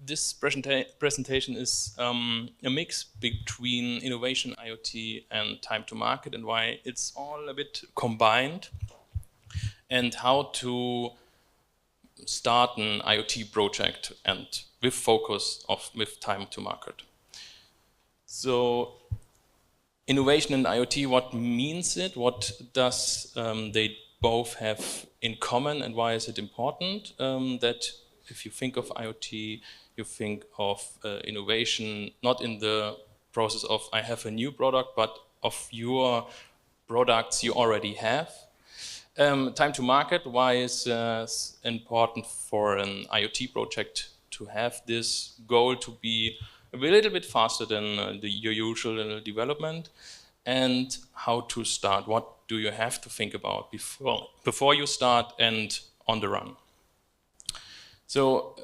This presentation is a mix between innovation, IoT, and time to market, and why it's all a bit combined, and how to start an IoT project and with focus with time to market. So innovation and IoT, what means it? What does they both have in common, and why is it important? That if you think of IoT, you think of innovation, not in the process of I have a new product, but of your products you already have. Time to market, why is important for an IoT project to have this goal to be a little bit faster than your usual development, and how to start. What do you have to think about before you start and on the run? So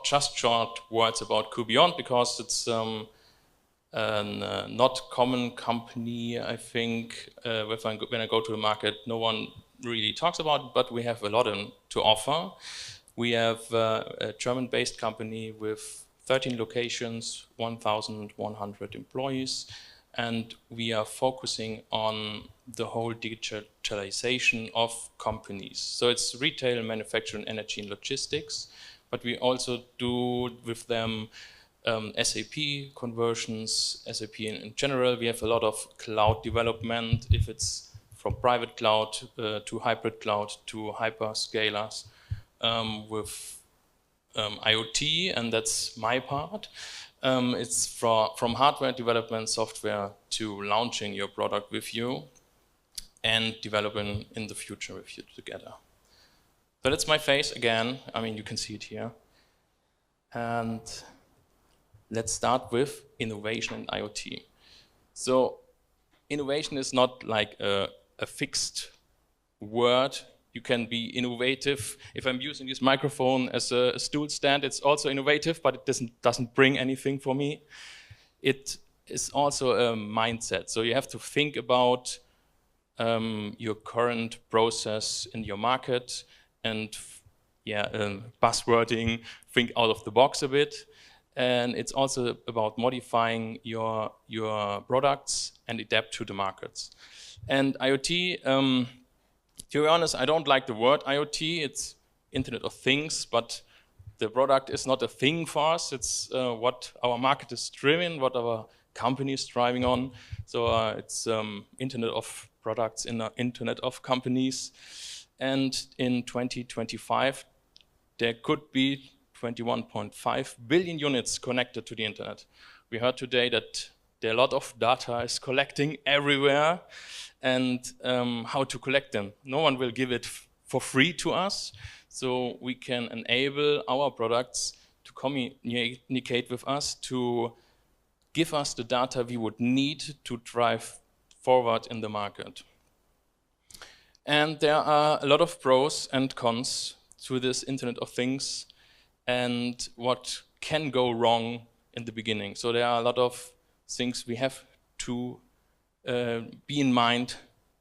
just short words about q.beyond, because it's a not common company, I think. When I go to the market, no one really talks about it, but we have a lot to offer. We have a German-based company with 13 locations, 1,100 employees, and we are focusing on the whole digitalization of companies. So it's retail, manufacturing, energy, and logistics, but we also do with them SAP conversions, SAP in general. We have a lot of cloud development, if it's from private cloud to hybrid cloud to hyperscalers with IoT, and that's my part. It's from hardware development, software, to launching your product with you and developing in the future with you together. So that's my face again. I mean, you can see it here. And let's start with innovation and IoT. So innovation is not like a fixed word. You can be innovative. If I'm using this microphone as a stool stand, it's also innovative, but it doesn't bring anything for me. It is also a mindset. So you have to think about your current process in your market, and buzzwording, think out of the box a bit. And it's also about modifying your products and adapt to the markets. And IoT, to be honest, I don't like the word IoT. It's Internet of Things, but the product is not a thing for us. It's what our market is driven, what our company is driving on. So it's Internet of Products in the Internet of Companies. And in 2025, there could be 21.5 billion units connected to the internet. We heard today that there are a lot of data is collecting everywhere, and how to collect them. No one will give it for free to us, so we can enable our products to communicate with us, to give us the data we would need to drive forward in the market. And there are a lot of pros and cons to this Internet of Things, and what can go wrong in the beginning. So there are a lot of things we have to be in mind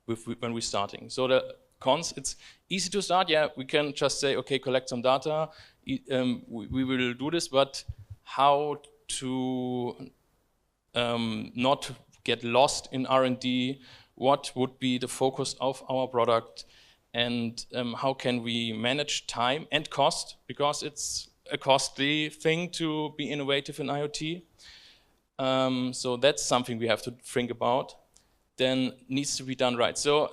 when we're starting. So the cons, it's easy to start. Yeah, we can just say, okay, collect some data. We will do this, but how to not get lost in R&D? What would be the focus of our product? And how can we manage time and cost? Because it's a costly thing to be innovative in IoT. So that's something we have to think about. Then needs to be done right. So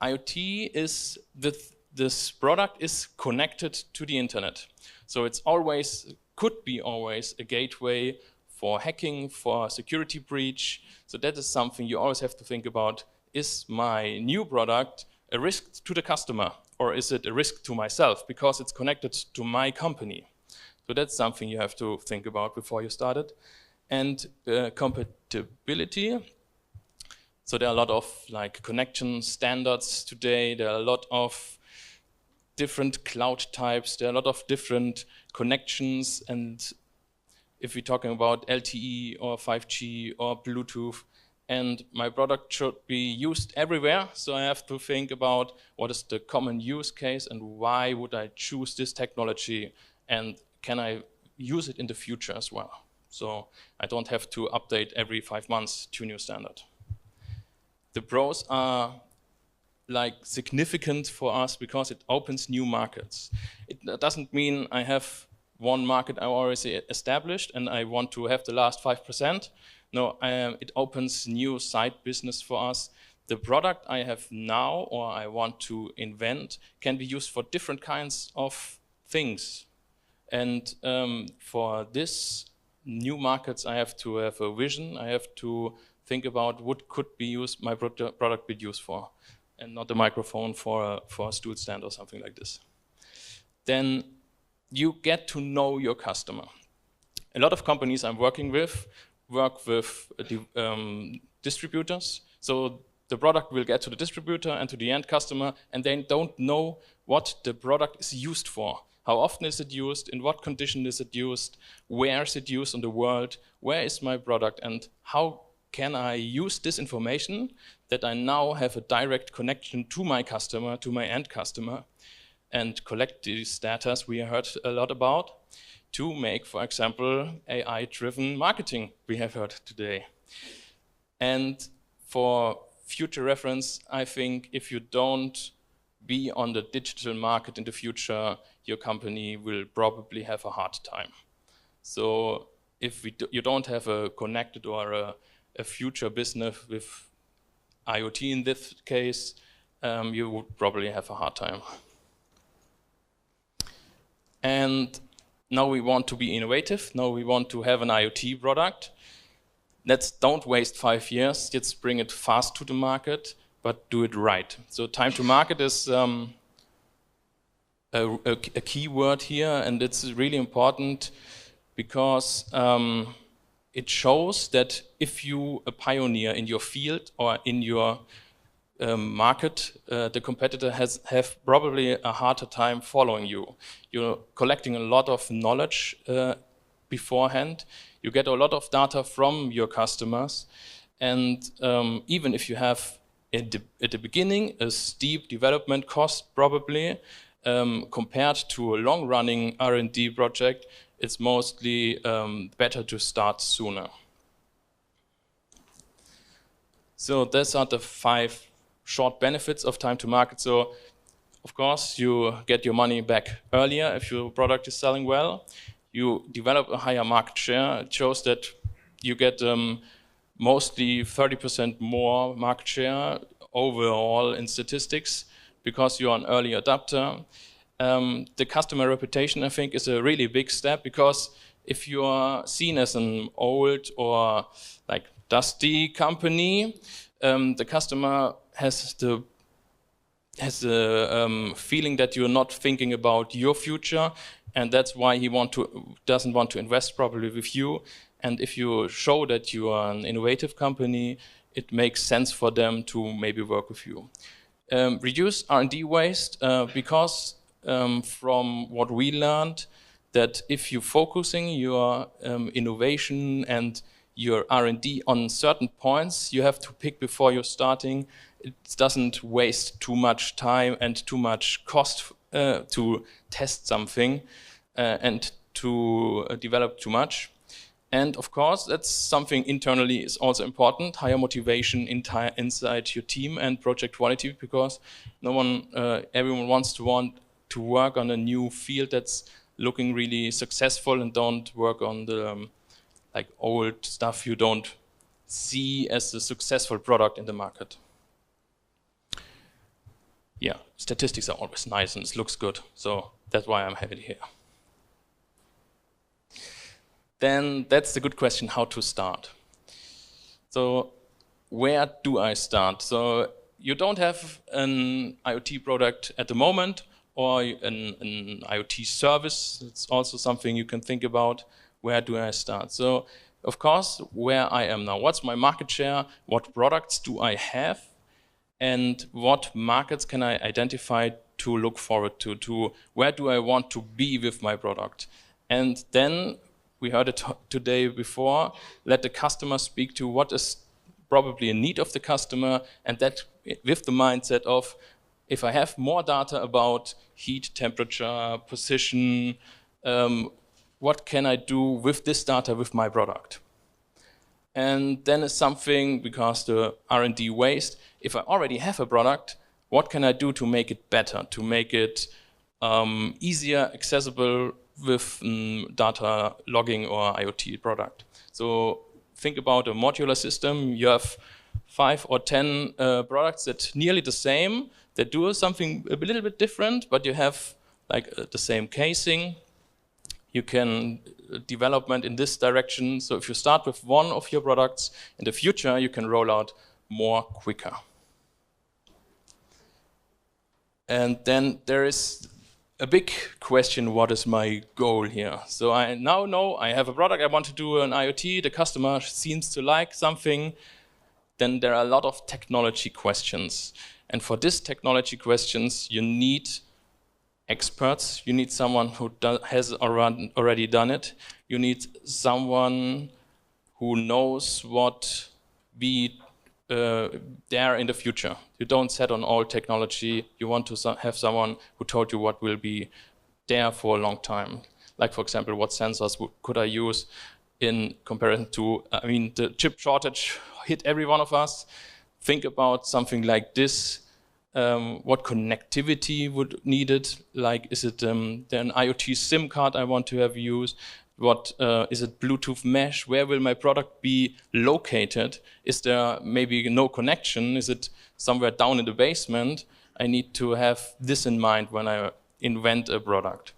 IoT is, this product is connected to the internet. So it's always, could be always a gateway for hacking, for security breach. So that is something you always have to think about. Is my new product a risk to the customer, or is it a risk to myself because it's connected to my company? So that's something you have to think about before you start it. And compatibility. So there are a lot of like connection standards today. There are a lot of different cloud types. There are a lot of different connections. And if we're talking about LTE or 5G or Bluetooth, and my product should be used everywhere, so I have to think about what is the common use case and why would I choose this technology, and can I use it in the future as well? So I don't have to update every 5 months to a new standard. The pros are like significant for us because it opens new markets. It doesn't mean I have one market I already established and I want to have the last 5%. No, it opens new side business for us. The product I have now or I want to invent can be used for different kinds of things. And for this new markets, I have to have a vision. I have to think about what could be used, my product be used for, and not a microphone for a stool stand or something like this. Then you get to know your customer. A lot of companies I'm working with work with distributors. So the product will get to the distributor and to the end customer, and they don't know what the product is used for. How often is it used? In what condition is it used? Where is it used in the world? Where is my product? And how can I use this information that I now have a direct connection to my customer, to my end customer, and collect these data we heard a lot about to make, for example, AI-driven marketing we have heard today. And for future reference, I think if you don't be on the digital market in the future, your company will probably have a hard time. So if you don't have a connected or a future business with IoT in this case, you would probably have a hard time. And now we want to be innovative. Now we want to have an IoT product. Don't waste 5 years. Let's bring it fast to the market, but do it right. So time to market is a key word here, and it's really important because it shows that if you a pioneer in your field or in your market, the competitor have probably a harder time following you. You're collecting a lot of knowledge beforehand. You get a lot of data from your customers, and even if you have at the beginning a steep development cost probably, compared to a long-running R&D project, it's mostly better to start sooner. So these are the 5 short benefits of time to market. So of course you get your money back earlier if your product is selling well. You develop a higher market share. It shows that you get mostly 30% more market share overall in statistics because you're an early adopter. The customer reputation, I think, is a really big step because if you are seen as an old or like dusty company, the customer has the feeling that you're not thinking about your future, and that's why he doesn't want to invest probably with you. And if you show that you are an innovative company, it makes sense for them to maybe work with you. Reduce R&D waste because from what we learned, that if you're focusing your innovation and your R&D on certain points you have to pick before you're starting, it doesn't waste too much time and too much cost to test something and to develop too much. And of course, that's something internally is also important, higher motivation inside your team and project quality, because everyone wants to work on a new field that's looking really successful and don't work on the like old stuff you don't see as a successful product in the market. Yeah, statistics are always nice and it looks good, so that's why I'm having it here. Then that's the good question, how to start. So where do I start? So you don't have an IoT product at the moment or an IoT service. It's also something you can think about. Where do I start? So of course, where I am now, what's my market share? What products do I have? And what markets can I identify to look forward to where do I want to be with my product? And then we heard it today before, let the customer speak to what is probably a need of the customer, and that with the mindset of, if I have more data about heat, temperature, position, what can I do with this data with my product? And then it's something, because the R&D waste, if I already have a product, what can I do to make it better, to make it easier, accessible with data logging or IoT product? So think about a modular system. You have 5 or 10 products that nearly the same, that do something a little bit different, but you have like the same casing. You can development in this direction. So if you start with one of your products, in the future you can roll out more quicker. And then there is a big question, what is my goal here? So I now know I have a product, I want to do an IoT, the customer seems to like something. Then there are a lot of technology questions. And for these technology questions, you need experts. You need someone who has already done it. You need someone who knows what be there in the future. You don't set on all technology. You want to have someone who told you what will be there for a long time. Like, for example, what sensors could I use in comparison to, I mean, the chip shortage hit every one of us. Think about something like this. What connectivity would needed? Like, is it an IoT SIM card I want to have used? What is it Bluetooth mesh? Where will my product be located? Is there maybe no connection? Is it somewhere down in the basement? I need to have this in mind when I invent a product.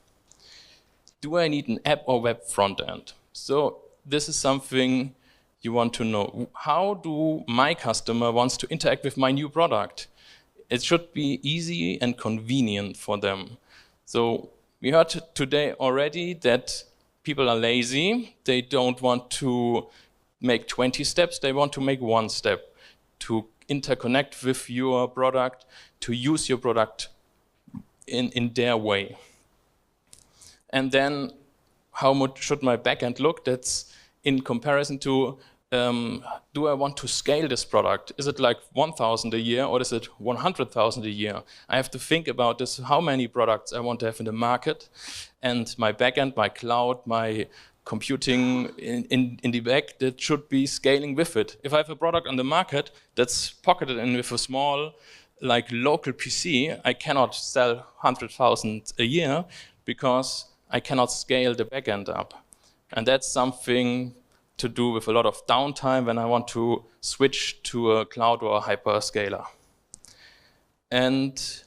Do I need an app or web front end? So this is something you want to know. How do my customer wants to interact with my new product? It should be easy and convenient for them. So we heard today already that people are lazy. They don't want to make 20 steps. They want to make one step to interconnect with your product, to use your product in their way. And then how much should my backend look? That's in comparison to, do I want to scale this product? Is it like 1,000 a year or is it 100,000 a year? I have to think about this, how many products I want to have in the market, and my backend, my cloud, my computing in the back, that should be scaling with it. If I have a product on the market that's pocketed in with a small, like local PC, I cannot sell 100,000 a year because I cannot scale the backend up. And that's something to do with a lot of downtime when I want to switch to a cloud or a hyperscaler. And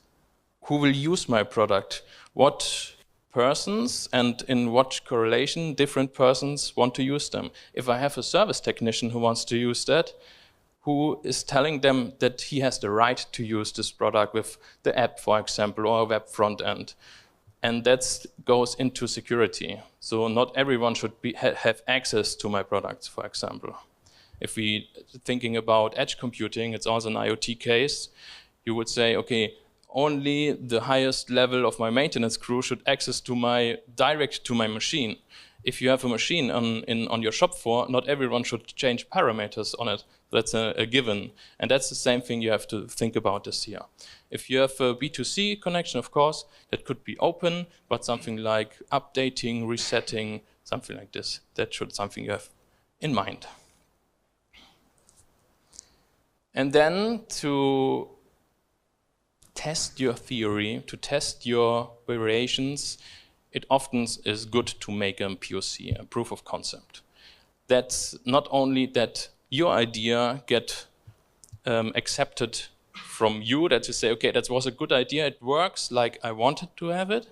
who will use my product? What persons and in what correlation different persons want to use them? If I have a service technician who wants to use that, who is telling them that he has the right to use this product with the app, for example, or a web front end? And that goes into security. So not everyone should have access to my products, for example. If we thinking about edge computing, it's also an IoT case. You would say, okay, only the highest level of my maintenance crew should access to direct to my machine. If you have a machine on your shop floor, not everyone should change parameters on it. That's a given. And that's the same thing you have to think about this here. If you have a B2C connection, of course, that could be open, but something like updating, resetting, something like this, that should something you have in mind. And then to test your theory, to test your variations, it often is good to make a POC, a proof of concept. That's not only that your idea get accepted from you, that you say, okay, that was a good idea, it works like I wanted to have it.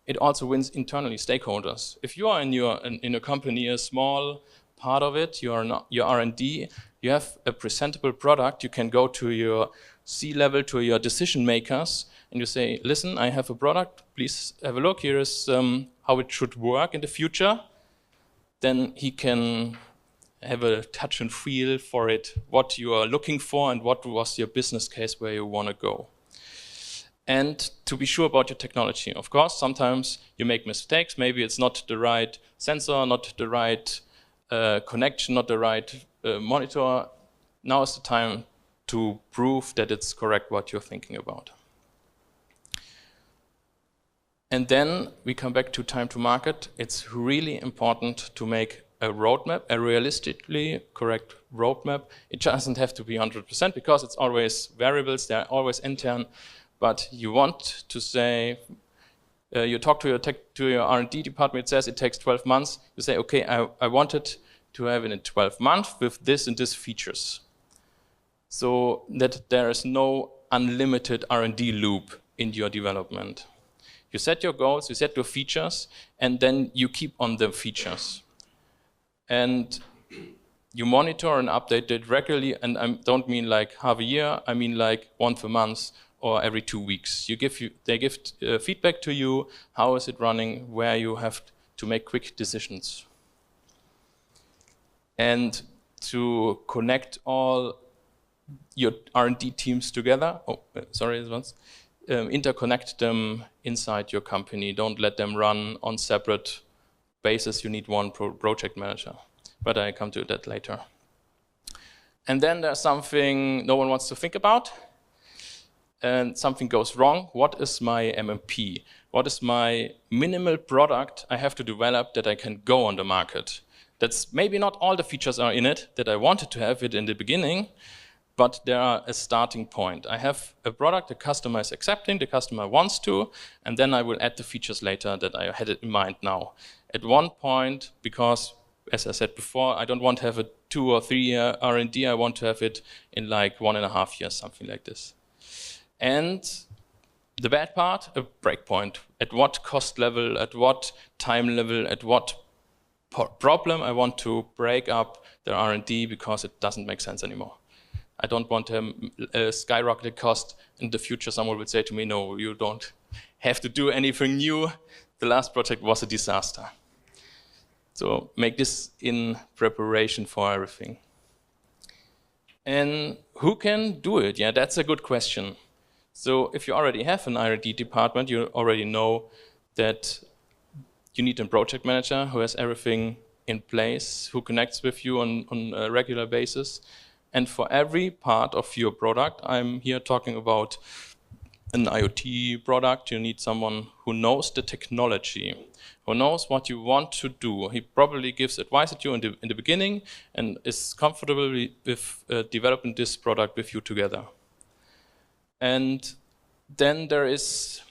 It also wins internally stakeholders. If you are in a company, a small part of it, your R&D, you have a presentable product, you can go to your C-level, to your decision makers, and you say, listen, I have a product, please have a look, here is how it should work in the future. Then he can have a touch and feel for it, what you are looking for and what was your business case where you want to go. And to be sure about your technology. Of course, sometimes you make mistakes. Maybe it's not the right sensor, not the right connection, not the right monitor. Now is the time to prove that it's correct what you're thinking about. And then we come back to time to market. It's really important to make a roadmap, a realistically correct roadmap. It doesn't have to be 100% because it's always variables, they're always intern, but you want to say, you talk to your R&D department, it says it takes 12 months. You say, okay, I want it to have it in 12 months with this and this features. So that there is no unlimited R&D loop in your development. You set your goals, you set your features, and then you keep on the features. And you monitor and update it regularly, and I don't mean like half a year, I mean like once a month or every 2 weeks. They give feedback to you, how is it running, where you have to make quick decisions. And to connect all your R&D teams together, interconnect them inside your company. Don't let them run on separate basis. You need one project manager. But I come to that later. And then there's something no one wants to think about. And something goes wrong. What is my MMP? What is my minimal product I have to develop that I can go on the market? That's maybe not all the features are in it that I wanted to have it in the beginning, but there are a starting point. I have a product the customer is accepting, the customer wants to, and then I will add the features later that I had it in mind now. At one point, because as I said before, I don't want to have a 2 or 3 year R&D, I want to have it in like 1.5 years, something like this. And the bad part, a breakpoint. At what cost level, at what time level, at what problem I want to break up the R&D because it doesn't make sense anymore. I don't want to have a skyrocketed cost. In the future, someone will say to me, no, you don't have to do anything new. The last project was a disaster. So make this in preparation for everything. And who can do it? Yeah, that's a good question. So if you already have an R&D department, you already know that you need a project manager who has everything in place, who connects with you on a regular basis. And for every part of your product, I'm here talking about an IoT product, you need someone who knows the technology, who knows what you want to do. He probably gives advice at you in the beginning and is comfortable with developing this product with you together. And then there is,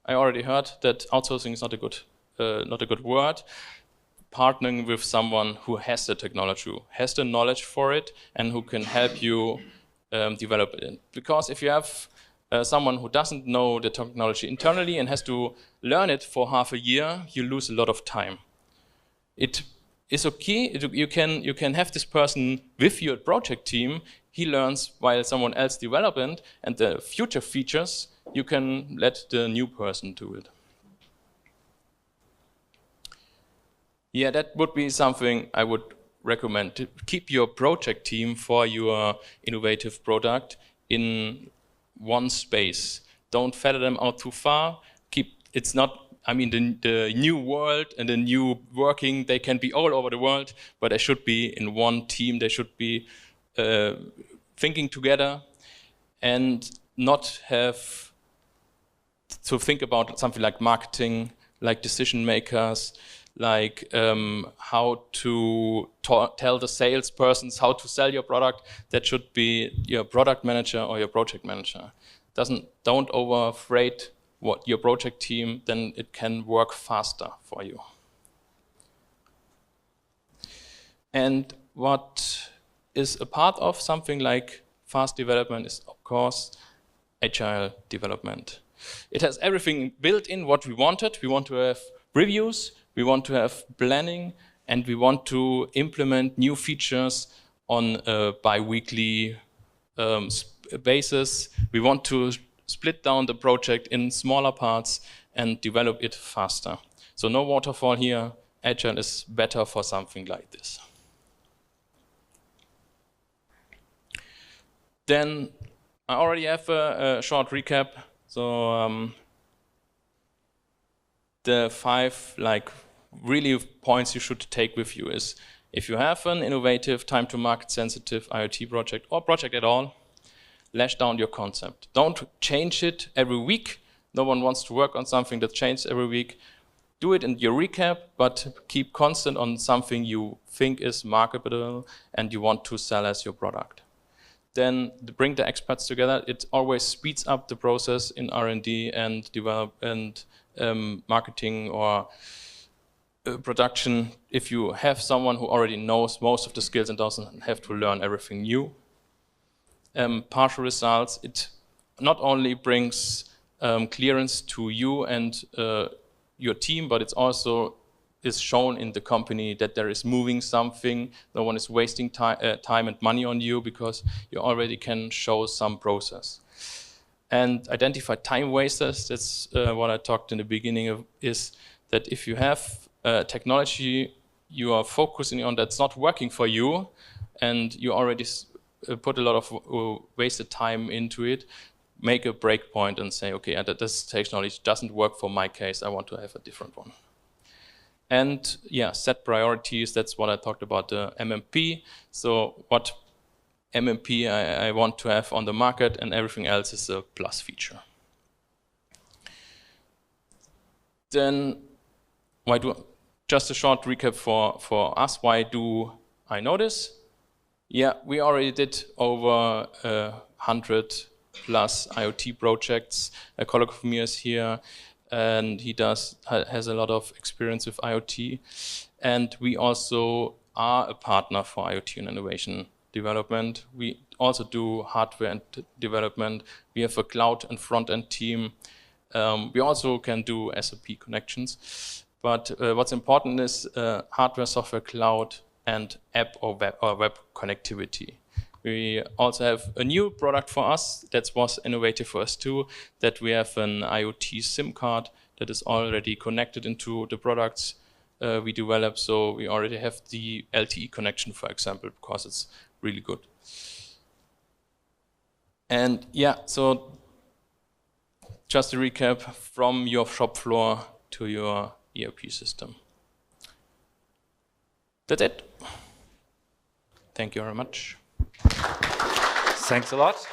I already heard that outsourcing is not a good word. Partnering with someone who has the technology, who has the knowledge for it, and who can help you develop it. Because if you have someone who doesn't know the technology internally and has to learn it for half a year, you lose a lot of time. It is okay, you can have this person with your project team, he learns while someone else develops it, and the future features, you can let the new person do it. Yeah, that would be something I would recommend. To keep your project team for your innovative product in one space. Don't feather them out too far. It's not, I mean, the new world and the new working, they can be all over the world, but they should be in one team. They should be thinking together and not have to think about something like marketing, like decision makers, like how to tell the salespersons how to sell your product. That should be your product manager or your project manager. Don't overfreight what your project team, then it can work faster for you. And what is a part of something like fast development is, of course, agile development. It has everything built in what we wanted. We want to have reviews, we want to have planning, and we want to implement new features on a bi-weekly basis. We want to split down the project in smaller parts and develop it faster. So no waterfall here. Agile is better for something like this. Then I already have a short recap. So the 5 really points you should take with you is, if you have an innovative, time to market sensitive IoT project or project at all, lash down your concept. Don't change it every week. No one wants to work on something that changes every week. Do it in your recap, but keep constant on something you think is marketable and you want to sell as your product. Then bring the experts together. It always speeds up the process in R&D and develop and marketing or production if you have someone who already knows most of the skills and doesn't have to learn everything new. Partial results, it not only brings clearance to you and your team, but it's also is shown in the company that there is moving something. No one is wasting time and money on you because you already can show some process. And identify time wasters, that's what I talked in the beginning of, is that if you have technology you are focusing on that's not working for you and you already put a lot of wasted time into it, make a break point and say, okay, this technology doesn't work for my case, I want to have a different one. And yeah, set priorities, that's what I talked about, the MMP. So what MMP I want to have on the market, and everything else is a plus feature. Then just a short recap for us, why do I know this? Yeah, we already did over 100 plus IoT projects. A colleague of me is here, and he has a lot of experience with IoT. And we also are a partner for IoT and innovation development. We also do hardware and development. We have a cloud and front-end team. We also can do SAP connections. But what's important is hardware, software, cloud, and app or web connectivity. We also have a new product for us that was innovative for us too, that we have an IoT SIM card that is already connected into the products we develop. So we already have the LTE connection, for example, because it's really good. And yeah, so just a recap from your shop floor to your ERP system. That's it. Thank you very much. Thanks a lot.